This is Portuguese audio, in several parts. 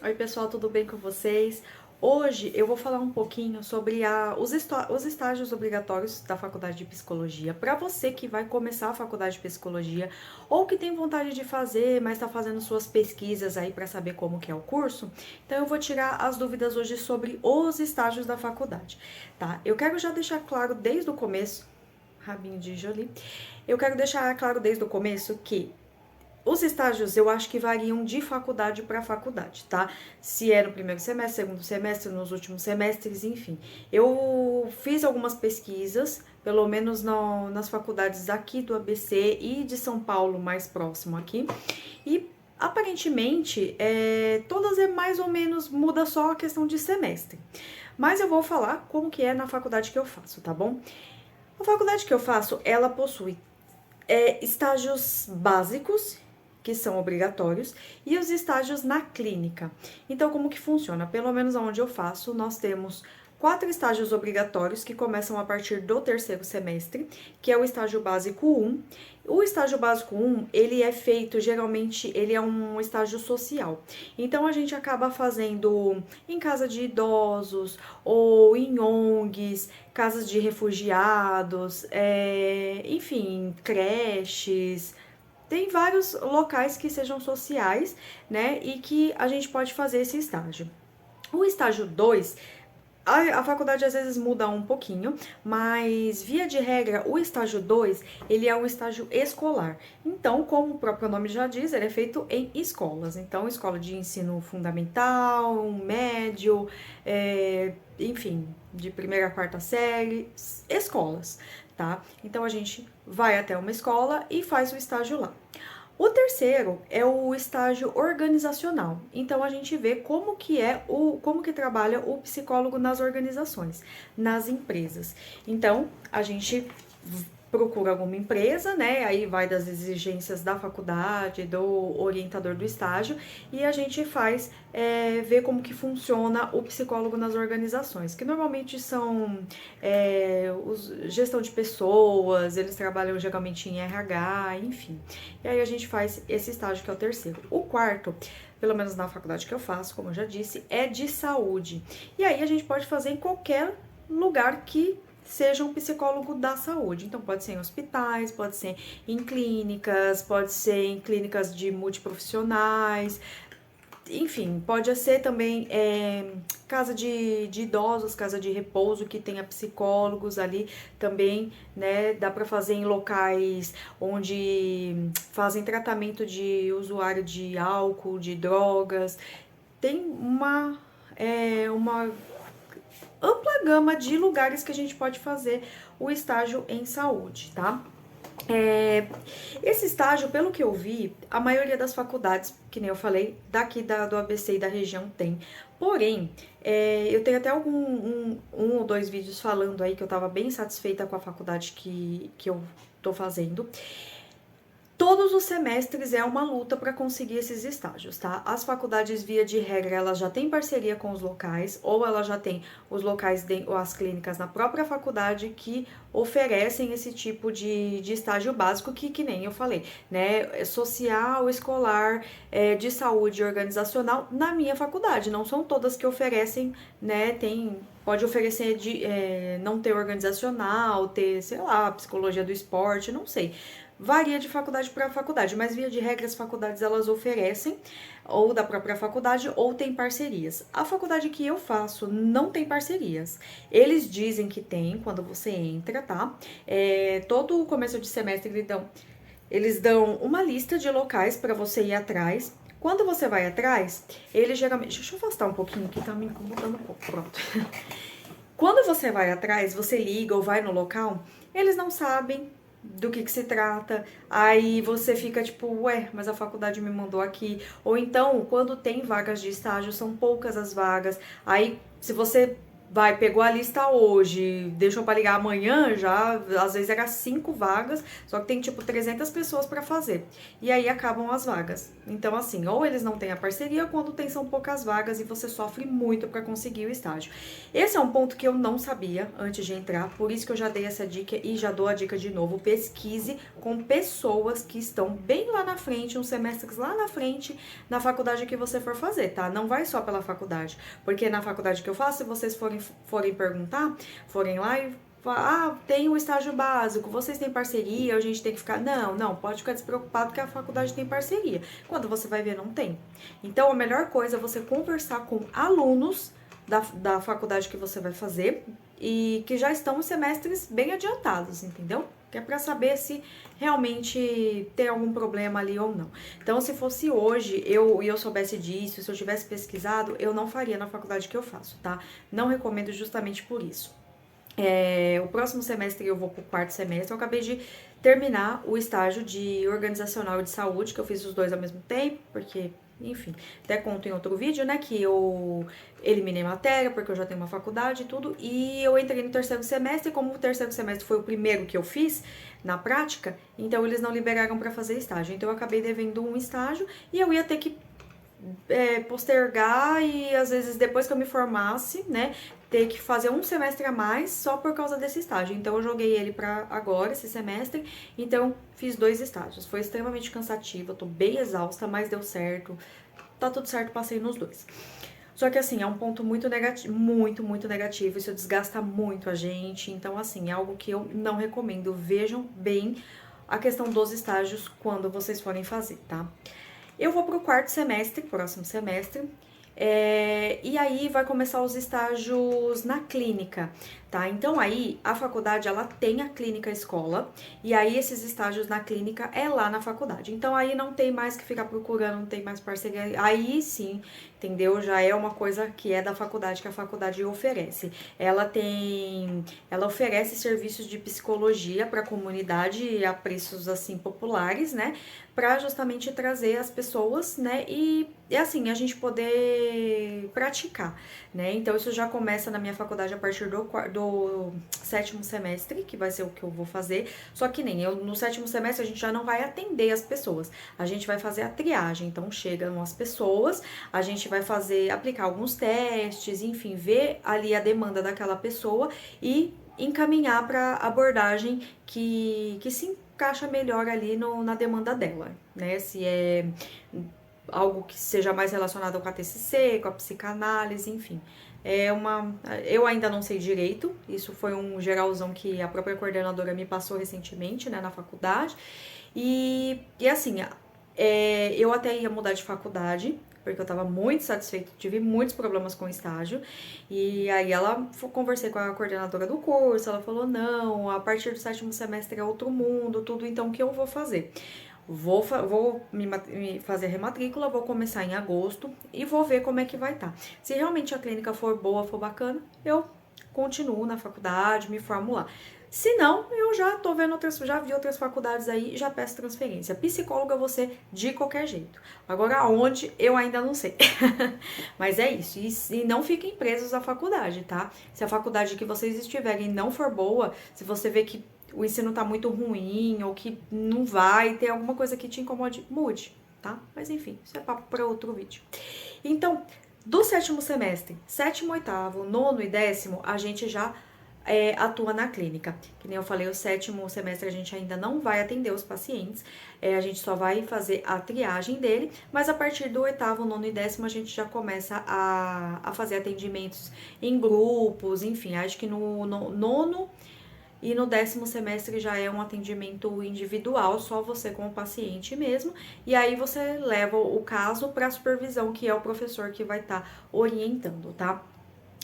Oi pessoal, tudo bem com vocês? Hoje eu vou falar um pouquinho sobre os estágios obrigatórios da faculdade de psicologia. Para você que vai começar a faculdade de psicologia ou que tem vontade de fazer, mas está fazendo suas pesquisas aí para saber como que é o curso, então eu vou tirar as dúvidas hoje sobre os estágios da faculdade, tá? Eu quero já deixar claro desde o começo, rabinho de Jolie, eu quero deixar claro desde o começo que os estágios eu acho que variam de faculdade para faculdade, tá? Se é no primeiro semestre, segundo semestre, nos últimos semestres, enfim. Eu fiz algumas pesquisas, pelo menos nas faculdades aqui do ABC e de São Paulo, mais próximo aqui, e aparentemente todas é mais ou menos, muda só a questão de semestre. Mas eu vou falar como que é na faculdade que eu faço, tá bom? A faculdade que eu faço, ela possui estágios básicos, que são obrigatórios, e os estágios na clínica. Então, como que funciona? Pelo menos onde eu faço, nós temos 4 estágios obrigatórios que começam a partir do terceiro semestre, que é o estágio básico 1. O estágio básico 1, ele é feito, geralmente, ele é um estágio social. Então, a gente acaba fazendo em casa de idosos ou em ONGs, casas de refugiados, enfim, creches. Tem vários locais que sejam sociais, né, e que a gente pode fazer esse estágio. O estágio 2, a faculdade às vezes muda um pouquinho, mas via de regra, o estágio 2, ele é um estágio escolar. Então, como o próprio nome já diz, ele é feito em escolas. Então, escola de ensino fundamental, médio, enfim, de primeira a quarta série, escolas, tá? Então, a gente vai até uma escola e faz o estágio lá. O terceiro é o estágio organizacional. Então a gente vê como que trabalha o psicólogo nas organizações, nas empresas. Então, a gente procura alguma empresa, né? Aí vai das exigências da faculdade, do orientador do estágio, e a gente faz ver como que funciona o psicólogo nas organizações, que normalmente são gestão de pessoas, eles trabalham geralmente em RH, enfim. E aí a gente faz esse estágio que é o terceiro. O quarto, pelo menos na faculdade que eu faço, como eu já disse, é de saúde. E aí a gente pode fazer em qualquer lugar que seja um psicólogo da saúde. Então, pode ser em hospitais, pode ser em clínicas, pode ser em clínicas de multiprofissionais, enfim, pode ser também casa de idosos, casa de repouso que tenha psicólogos ali também, né? Dá para fazer em locais onde fazem tratamento de usuário de álcool, de drogas. Tem uma ampla gama de lugares que a gente pode fazer o estágio em saúde, tá? É, esse estágio, pelo que eu vi, a maioria das faculdades, que nem eu falei, daqui do ABC e da região tem. Porém, eu tenho até um ou dois vídeos falando aí que eu tava bem satisfeita com a faculdade que eu tô fazendo. Todos os semestres é uma luta para conseguir esses estágios, tá? As faculdades, via de regra, elas já têm parceria com os locais, ou elas já têm os locais, ou as clínicas na própria faculdade que oferecem esse tipo de estágio básico que nem eu falei, né? Social, escolar, de saúde organizacional na minha faculdade. Não são todas que oferecem, né? Pode oferecer não ter organizacional, ter, sei lá, psicologia do esporte, não sei. Varia de faculdade para faculdade, mas via de regra as faculdades elas oferecem ou da própria faculdade ou tem parcerias. A faculdade que eu faço não tem parcerias. Eles dizem que tem quando você entra, tá? Todo o começo de semestre eles dão uma lista de locais para você ir atrás. Quando você vai atrás, eles geralmente. Deixa eu afastar um pouquinho que tá me incomodando um pouco. Pronto. Quando você vai atrás, você liga ou vai no local, eles não sabem do que se trata, aí você fica tipo, ué, mas a faculdade me mandou aqui. Ou então, quando tem vagas de estágio, são poucas as vagas, aí se você pegou a lista hoje, deixou pra ligar amanhã, já, às vezes era 5 vagas, só que tem tipo 300 pessoas pra fazer. E aí acabam as vagas. Então assim, ou eles não têm a parceria, quando tem são poucas vagas e você sofre muito pra conseguir o estágio. Esse é um ponto que eu não sabia antes de entrar, por isso que eu já dei essa dica e já dou a dica de novo. Pesquise com pessoas que estão bem lá na frente, uns semestres lá na frente, na faculdade que você for fazer, tá? Não vai só pela faculdade, porque na faculdade que eu faço, se vocês forem perguntar, forem lá e tem o estágio básico, vocês têm parceria, a gente tem que ficar... Não, pode ficar despreocupado que a faculdade tem parceria. Quando você vai ver, não tem. Então, a melhor coisa é você conversar com alunos da faculdade que você vai fazer e que já estão os semestres bem adiantados, entendeu? Que é pra saber se realmente tem algum problema ali ou não. Então, se fosse hoje, eu soubesse disso, se eu tivesse pesquisado, eu não faria na faculdade que eu faço, tá? Não recomendo justamente por isso. O próximo semestre eu vou pro quarto semestre, eu acabei de terminar o estágio de organizacional e de saúde, que eu fiz os dois ao mesmo tempo, porque, enfim, até conto em outro vídeo, né, que eu eliminei matéria, porque eu já tenho uma faculdade e tudo, e eu entrei no terceiro semestre, e como o terceiro semestre foi o primeiro que eu fiz na prática, então eles não liberaram pra fazer estágio, então eu acabei devendo um estágio, e eu ia ter que postergar e às vezes depois que eu me formasse, né, ter que fazer um semestre a mais só por causa desse estágio. Então eu joguei ele pra agora, esse semestre, então fiz 2 estágios. Foi extremamente cansativo, eu tô bem exausta, mas deu certo. Tá tudo certo, passei nos 2. Só que assim, é um ponto muito negativo, muito negativo, isso desgasta muito a gente, então assim, é algo que eu não recomendo. Vejam bem a questão dos estágios quando vocês forem fazer, tá? Eu vou pro quarto semestre, próximo semestre, e aí vai começar os estágios na clínica, tá? Então aí a faculdade ela tem a clínica escola e aí esses estágios na clínica é lá na faculdade. Então aí não tem mais que ficar procurando, não tem mais parceria. Aí sim, entendeu? Já é uma coisa que é da faculdade, que a faculdade oferece. Ela oferece serviços de psicologia para a comunidade a preços assim populares, né? Para justamente trazer as pessoas, né? E assim, a gente poder praticar, né? Então isso já começa na minha faculdade a partir do sétimo semestre, que vai ser o que eu vou fazer. Só que nem eu, no sétimo semestre a gente já não vai atender as pessoas, a gente vai fazer a triagem. Então chegam as pessoas, a gente vai aplicar alguns testes, enfim, ver ali a demanda daquela pessoa e encaminhar para abordagem que se encaixa melhor ali na demanda dela, né? Se é algo que seja mais relacionado com a TCC, com a psicanálise, enfim. Eu ainda não sei direito, isso foi um geralzão que a própria coordenadora me passou recentemente, né, na faculdade. E assim, eu até ia mudar de faculdade, porque eu tava muito satisfeita, tive muitos problemas com o estágio, e aí conversei com a coordenadora do curso, ela falou, não, a partir do sétimo semestre é outro mundo, tudo, então o que eu vou fazer? Vou me fazer a rematrícula, vou começar em agosto e vou ver como é que vai estar. Se realmente a clínica for boa, for bacana, eu continuo na faculdade, me formo lá. Se não, eu já tô vendo já vi outras faculdades aí, já peço transferência. Psicóloga você de qualquer jeito. Agora aonde, eu ainda não sei. Mas é isso. E não fiquem presos à faculdade, tá? Se a faculdade que vocês estiverem não for boa, se você vê que o ensino tá muito ruim ou que não vai, ter alguma coisa que te incomode, mude, tá? Mas enfim, isso é papo para outro vídeo. Então, do sétimo semestre, sétimo, oitavo, nono e décimo, a gente já atua na clínica. Que nem eu falei, o sétimo semestre a gente ainda não vai atender os pacientes, a gente só vai fazer a triagem dele, mas a partir do oitavo, nono e décimo a gente já começa a fazer atendimentos em grupos, enfim, acho que no nono e no décimo semestre já é um atendimento individual, só você com o paciente mesmo. E aí você leva o caso para a supervisão, que é o professor que vai estar orientando, tá?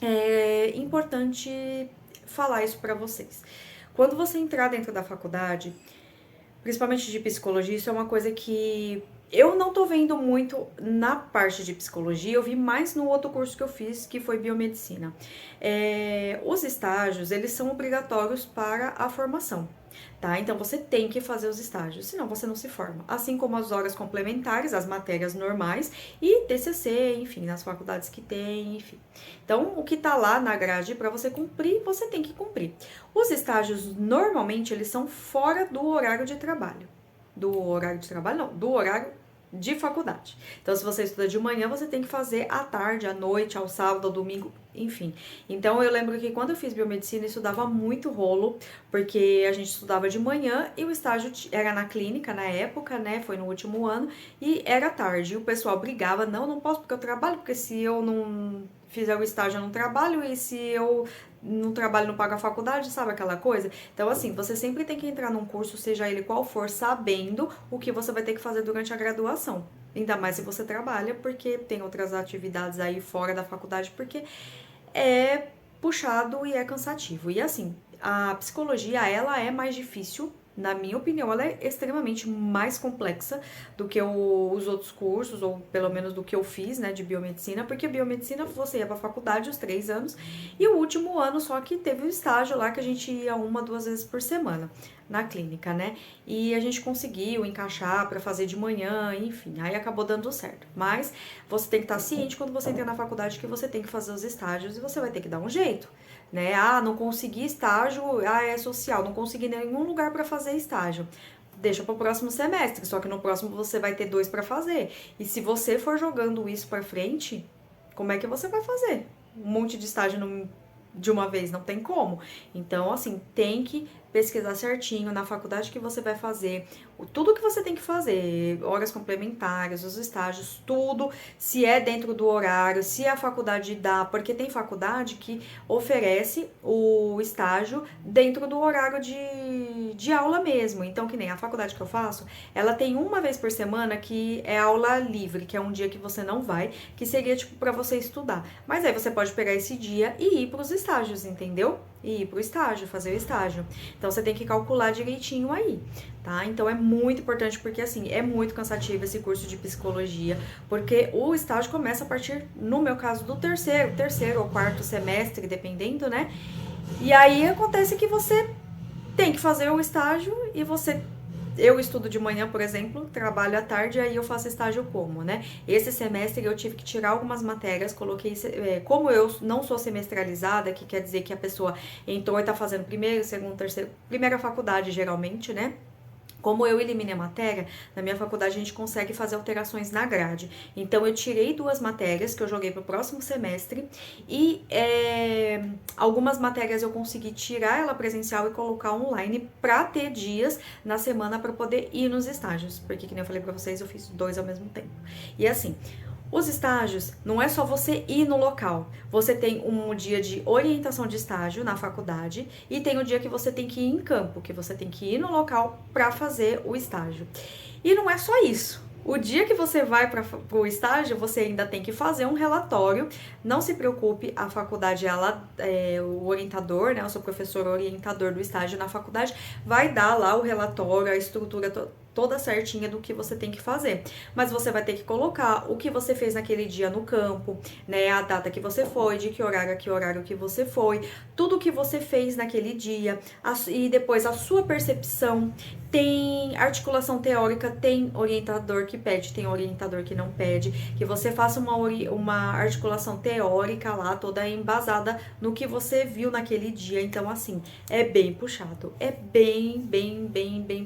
É importante falar isso para vocês. Quando você entrar dentro da faculdade, principalmente de psicologia, isso é uma coisa que Eu não tô vendo muito na parte de psicologia, eu vi mais no outro curso que eu fiz, que foi biomedicina. Os estágios, eles são obrigatórios para a formação, tá? Então você tem que fazer os estágios, senão você não se forma. Assim como as horas complementares, as matérias normais e TCC, enfim, nas faculdades que tem, enfim. Então, o que tá lá na grade para você cumprir, você tem que cumprir. Os estágios, normalmente, eles são fora do horário de trabalho. Do horário de trabalho, não, do horário de faculdade. Então, se você estuda de manhã, você tem que fazer à tarde, à noite, ao sábado, ao domingo, enfim. Então, eu lembro que quando eu fiz biomedicina, eu estudava muito rolo, porque a gente estudava de manhã e o estágio era na clínica na época, né? Foi no último ano, e era tarde. E o pessoal brigava: não, não posso porque eu trabalho, porque se eu não fizer o estágio eu não trabalho, e se eu não trabalho, não pago a faculdade, sabe aquela coisa? Então, assim, você sempre tem que entrar num curso, seja ele qual for, sabendo o que você vai ter que fazer durante a graduação. Ainda mais se você trabalha, porque tem outras atividades aí fora da faculdade, porque é puxado e é cansativo. E assim, a psicologia, ela é mais difícil, na minha opinião, ela é extremamente mais complexa do que os outros cursos, ou pelo menos do que eu fiz, né, de biomedicina, porque biomedicina você ia pra faculdade os 3 anos, e o último ano só que teve um estágio lá que a gente ia 1, 2 vezes por semana na clínica, né? E a gente conseguiu encaixar para fazer de manhã, enfim, aí acabou dando certo. Mas você tem que estar ciente quando você entra na faculdade que você tem que fazer os estágios e você vai ter que dar um jeito, né? Ah, não consegui estágio, é social, não consegui nenhum lugar para fazer estágio. Deixa para o próximo semestre, só que no próximo você vai ter 2 para fazer. E se você for jogando isso para frente, como é que você vai fazer? Um monte de estágio de uma vez, não tem como. Então, assim, tem que pesquisar certinho na faculdade que você vai fazer, tudo que você tem que fazer, horas complementares, os estágios, tudo, se é dentro do horário, se a faculdade dá, porque tem faculdade que oferece o estágio dentro do horário de aula mesmo. Então, que nem a faculdade que eu faço, ela tem 1 vez por semana que é aula livre, que é um dia que você não vai, que seria tipo para você estudar. Mas aí você pode pegar esse dia e ir para os estágios, entendeu? E ir pro estágio, fazer o estágio. Então você tem que calcular direitinho aí, tá? Então é muito importante porque assim, é muito cansativo esse curso de psicologia, porque o estágio começa a partir, no meu caso, do terceiro ou quarto semestre, dependendo, né? E aí acontece que você tem que fazer o estágio e eu estudo de manhã, por exemplo, trabalho à tarde, aí eu faço estágio como, né? Esse semestre eu tive que tirar algumas matérias, coloquei, como eu não sou semestralizada, que quer dizer que a pessoa entrou e tá fazendo primeiro, segundo, terceiro, primeira faculdade geralmente, né? Como eu eliminei a matéria, na minha faculdade a gente consegue fazer alterações na grade. Então eu tirei 2 matérias que eu joguei para o próximo semestre e algumas matérias eu consegui tirar ela presencial e colocar online para ter dias na semana para poder ir nos estágios, porque que nem eu falei para vocês, eu fiz 2 ao mesmo tempo. E assim, os estágios não é só você ir no local. Você tem um dia de orientação de estágio na faculdade e tem o dia que você tem que ir em campo, que você tem que ir no local para fazer o estágio. E não é só isso. O dia que você vai para o estágio, você ainda tem que fazer um relatório. Não se preocupe, a faculdade, o orientador, né, o seu professor orientador do estágio na faculdade, vai dar lá o relatório, a estrutura toda certinha do que você tem que fazer. Mas você vai ter que colocar o que você fez naquele dia no campo, né? A data que você foi, de que horário a que horário que você foi, tudo que você fez naquele dia, e depois a sua percepção. Tem articulação teórica, tem orientador que pede, tem orientador que não pede, que você faça uma articulação teórica lá, toda embasada no que você viu naquele dia. Então, assim, é bem puxado, é bem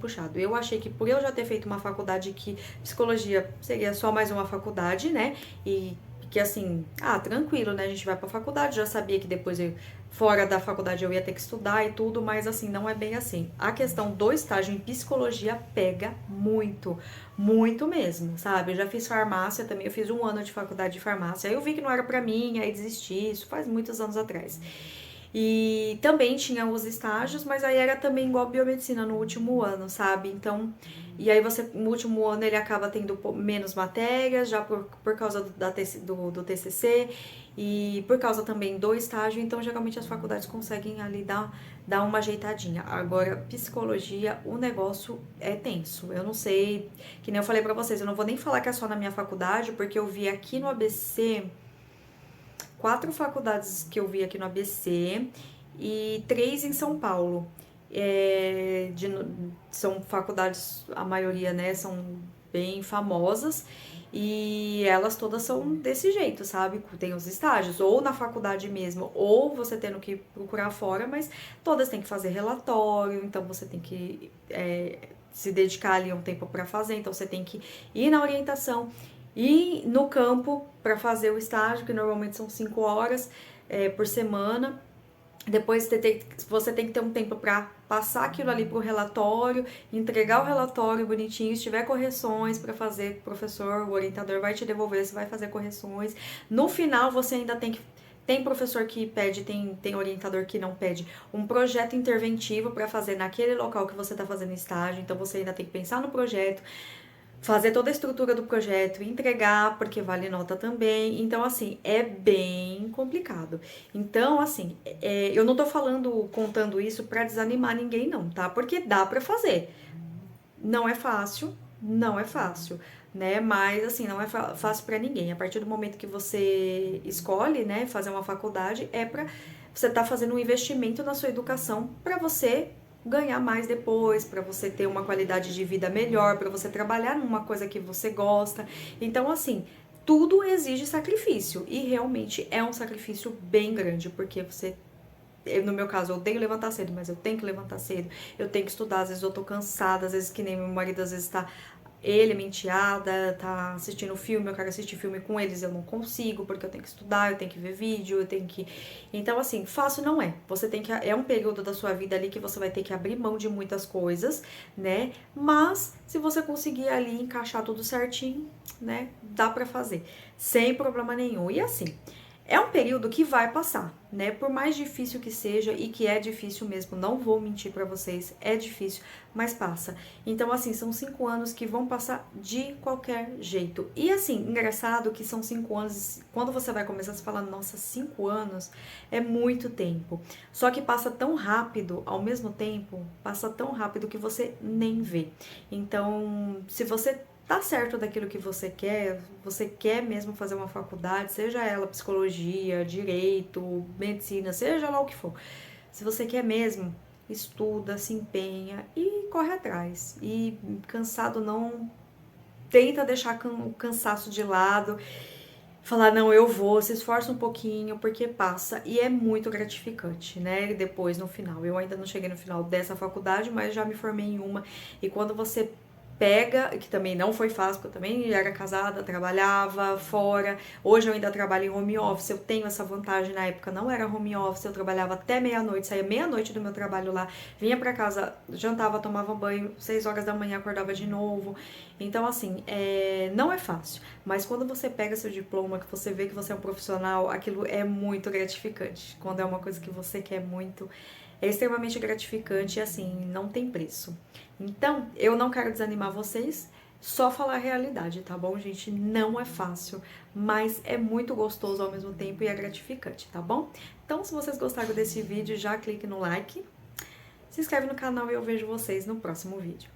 puxado. Eu achei que por eu já ter feito uma faculdade que psicologia seria só mais uma faculdade, né, e que assim, tranquilo, né, a gente vai pra faculdade, já sabia que depois fora da faculdade eu ia ter que estudar e tudo, mas assim, não é bem assim. A questão do estágio em psicologia pega muito, muito mesmo, sabe? Eu já fiz farmácia também, eu fiz 1 ano de faculdade de farmácia, aí eu vi que não era pra mim, aí desisti, isso faz muitos anos atrás. E também tinha os estágios, mas aí era também igual biomedicina no último ano, sabe? Então, e aí você, no último ano ele acaba tendo menos matérias, já por causa do TCC e por causa também do estágio, então geralmente as faculdades conseguem ali dar uma ajeitadinha. Agora, psicologia, o negócio é tenso. Eu não sei, que nem eu falei pra vocês, eu não vou nem falar que é só na minha faculdade, porque eu vi aqui no ABC 4 faculdades que eu vi aqui no ABC e 3 em São Paulo. São faculdades, a maioria, né, são bem famosas e elas todas são desse jeito, sabe? Tem os estágios, ou na faculdade mesmo, ou você tendo que procurar fora, mas todas têm que fazer relatório, então você tem que se dedicar ali um tempo para fazer, então você tem que ir na orientação e no campo para fazer o estágio, que normalmente são 5 horas por semana. Depois você tem que ter um tempo para passar aquilo ali pro relatório, entregar o relatório bonitinho, se tiver correções para fazer, o professor, o orientador vai te devolver, você vai fazer correções. No final você ainda tem que tem professor que pede, tem orientador que não pede um projeto interventivo para fazer naquele local que você está fazendo estágio, então você ainda tem que pensar no projeto, fazer toda a estrutura do projeto, entregar, porque vale nota também. Então, assim, é bem complicado. Então, assim, eu não tô contando isso pra desanimar ninguém, não, tá? Porque dá pra fazer. Não é fácil, não é fácil, né? Mas, assim, não é fácil pra ninguém. A partir do momento que você escolhe, né, fazer uma faculdade, é pra você tá fazendo um investimento na sua educação pra você ganhar mais depois, para você ter uma qualidade de vida melhor, para você trabalhar numa coisa que você gosta. Então, assim, tudo exige sacrifício e realmente é um sacrifício bem grande, porque no meu caso, eu odeio levantar cedo, mas eu tenho que levantar cedo, eu tenho que estudar, às vezes eu tô cansada, às vezes que nem meu marido, às vezes tá ele, minha enteada, tá assistindo filme, eu quero assistir filme com eles, eu não consigo, porque eu tenho que estudar, eu tenho que ver vídeo, eu tenho que... Então, assim, fácil não é. Você tem que... É um período da sua vida ali que você vai ter que abrir mão de muitas coisas, né? Mas, se você conseguir ali encaixar tudo certinho, né? Dá pra fazer. Sem problema nenhum. E assim... É um período que vai passar, né? Por mais difícil que seja, e que é difícil mesmo, não vou mentir pra vocês, é difícil, mas passa. Então, assim, são 5 anos que vão passar de qualquer jeito. E, assim, engraçado que são 5 anos, quando você vai começar, você fala, nossa, 5 anos é muito tempo. Só que passa tão rápido, ao mesmo tempo, passa tão rápido que você nem vê. Então, se você tá certo daquilo que você quer mesmo fazer uma faculdade, seja ela psicologia, direito, medicina, seja lá o que for. Se você quer mesmo, estuda, se empenha e corre atrás. E cansado não, tenta deixar o cansaço de lado, falar, não, eu vou, se esforça um pouquinho, porque passa e é muito gratificante, né? E depois, no final, eu ainda não cheguei no final dessa faculdade, mas já me formei em uma, e quando você pega, que também não foi fácil, porque eu também era casada, trabalhava fora, hoje eu ainda trabalho em home office, eu tenho essa vantagem, na época não era home office, eu trabalhava até meia-noite, saía meia-noite do meu trabalho lá, vinha pra casa, jantava, tomava banho, 6 horas da manhã acordava de novo, então assim, não é fácil, mas quando você pega seu diploma, que você vê que você é um profissional, aquilo é muito gratificante, quando é uma coisa que você quer muito, é extremamente gratificante e assim, não tem preço. Então, eu não quero desanimar vocês, só falar a realidade, tá bom, gente? Não é fácil, mas é muito gostoso ao mesmo tempo e é gratificante, tá bom? Então, se vocês gostaram desse vídeo, já clique no like, se inscreve no canal e eu vejo vocês no próximo vídeo.